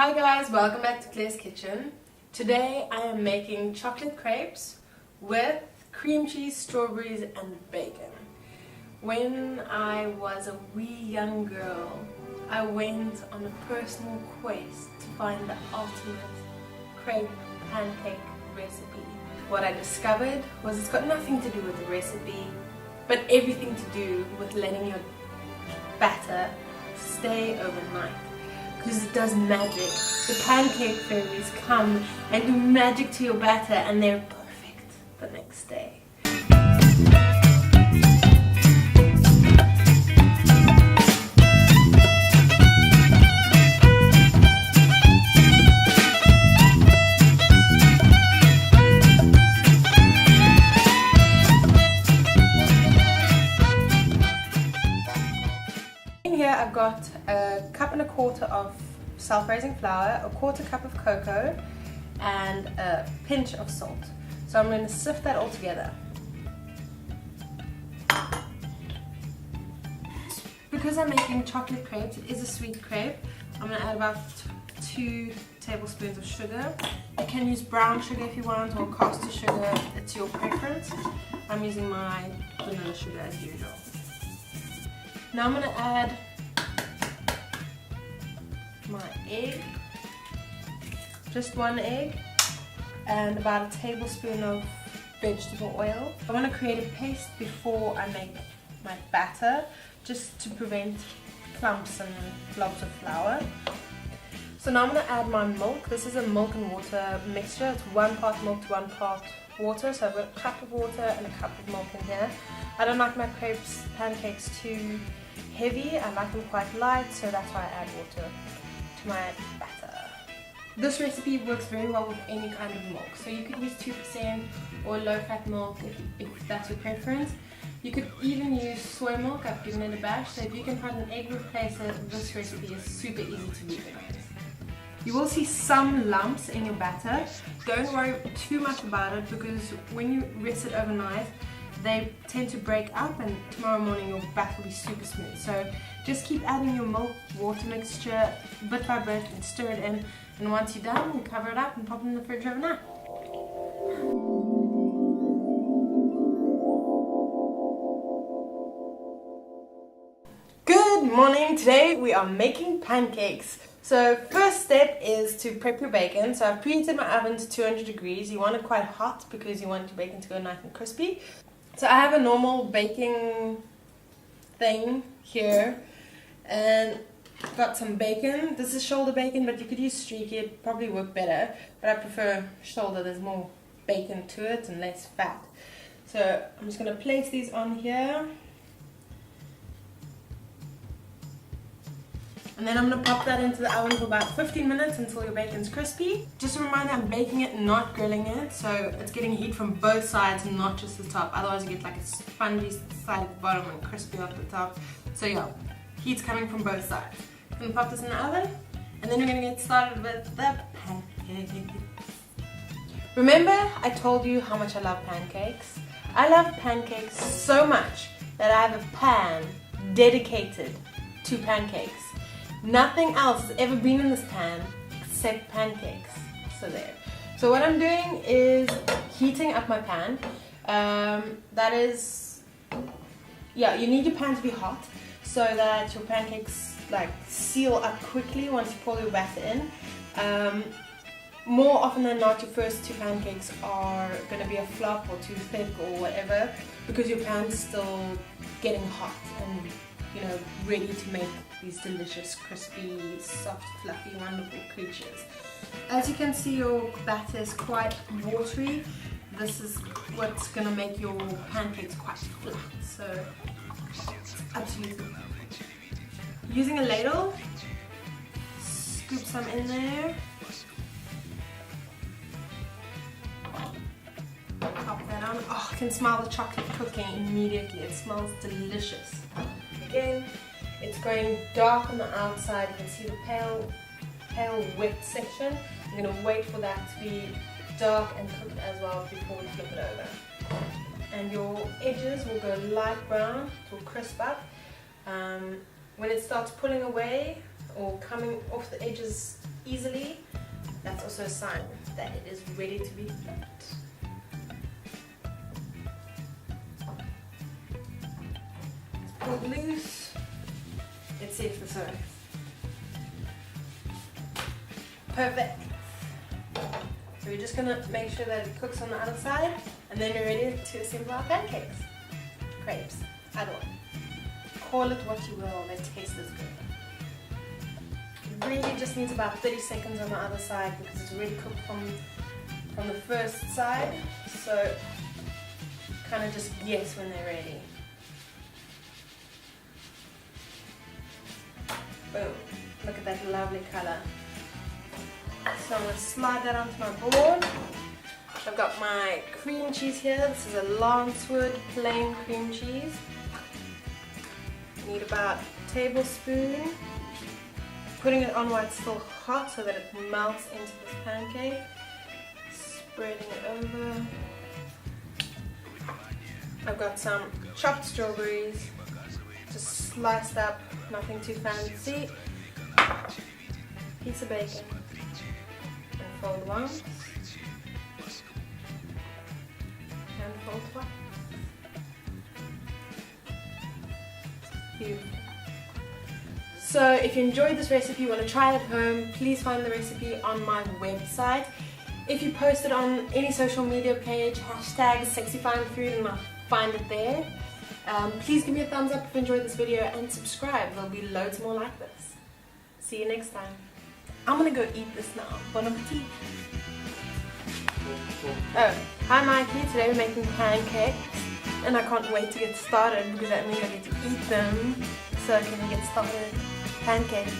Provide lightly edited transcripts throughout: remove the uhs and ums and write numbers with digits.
Hi guys, welcome back to Claire's Kitchen. Today I am making chocolate crepes with cream cheese, strawberries and bacon. When I was a wee young girl, I went on a personal quest to find the ultimate crepe pancake recipe. What I discovered was it's got nothing to do with the recipe, but everything to do with letting your batter stay overnight. Because it does magic. The pancake fairies come and do magic to your batter and they're perfect the next day. In here I've got a cup and a quarter of self-raising flour, a quarter cup of cocoa and a pinch of salt. So I'm going to sift that all together. Because I'm making chocolate crepes, it is a sweet crepe, I'm going to add about 2 tablespoons of sugar. You can use brown sugar if you want or caster sugar, it's your preference. I'm using my vanilla sugar as usual. Now I'm going to add my egg, just 1 egg, and about a tablespoon of vegetable oil. I want to create a paste before I make my batter, just to prevent clumps and blobs of flour. So now I'm going to add my milk. This is a milk and water mixture. It's 1 part milk to 1 part water. So I've got a cup of water and a cup of milk in here. I don't like my pancakes too heavy. I like them quite light, so that's why I add water to my batter. This recipe works very well with any kind of milk. So you could use 2% or low-fat milk if that's your preference. You could even use soy milk. I've given it a bash. So if you can find an egg replacer, this recipe is super easy to veganize. You will see some lumps in your batter. Don't worry too much about it because when you rest it overnight, they tend to break up and tomorrow morning your batter will be super smooth. So just keep adding your milk water mixture bit by bit and stir it in, and once you're done, you cover it up and pop it in the fridge overnight. Good morning! Today we are making pancakes. So first step is to prep your bacon. So I've preheated my oven to 200 degrees. You want it quite hot because you want your bacon to go nice and crispy. So I have a normal baking thing here and got some bacon. This is shoulder bacon, but you could use streaky, it'd probably work better, but I prefer shoulder. There's more bacon to it and less fat. So I'm just going to place these on here. And then I'm going to pop that into the oven for about 15 minutes until your bacon's crispy. Just a reminder, I'm baking it, not grilling it, so it's getting heat from both sides and not just the top. Otherwise you get like a spongy side at the bottom and crispy off the top. So yeah, heat's coming from both sides. I'm going to pop this in the oven and then we're going to get started with the pancakes. Remember I told you how much I love pancakes? I love pancakes so much that I have a pan dedicated to pancakes. Nothing else has ever been in this pan except pancakes. So there. So what I'm doing is heating up my pan. You need your pan to be hot so that your pancakes like seal up quickly once you pour your batter in. More often than not, your first 2 pancakes are going to be a flop or too thick or whatever because your pan's still getting hot and ready to make these delicious, crispy, soft, fluffy, wonderful creatures. As you can see, your batter is quite watery. This is what's going to make your pancakes quite flat. So, absolutely. Using a ladle, scoop some in there. Pop that on. Oh, I can smell the chocolate cooking immediately. It smells delicious. Again, it's going dark on the outside. You can see the pale wet section. I'm going to wait for that to be dark and cooked as well before we flip it over. And your edges will go light brown, it will crisp up. When it starts pulling away or coming off the edges easily, that's also a sign that it is ready to be baked. Pull it loose. Let's see if this works. Perfect. So we're just gonna make sure that it cooks on the other side, and then we're ready to assemble our pancakes. Crepes, either one. Call it what you will, they taste as good. It really just needs about 30 seconds on the other side because it's already cooked from the first side. So kind of just guess when they're ready. Boom. Look at that lovely color. So I'm going to slide that onto my board. I've got my cream cheese here. This is a Lancewood plain cream cheese. Need about a tablespoon. Putting it on while it's still hot so that it melts into this pancake. Spreading it over. I've got some chopped strawberries, just sliced up, nothing too fancy. Piece of bacon. And fold once. And fold twice. Beautiful. So if you enjoyed this recipe, you want to try it at home, please find the recipe on my website. If you post it on any social media page, hashtag SexyFineFood, and I'll find it there. Please give me a thumbs up if you enjoyed this video and subscribe. There'll be loads more like this. See you next time. I'm gonna go eat this now. Bon appetit. Oh, hi Mikey. Today we're making pancakes and I can't wait to get started because that means I get to eat them. So can we get started? Pancakes.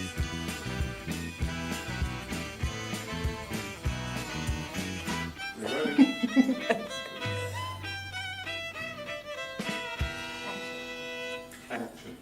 Action.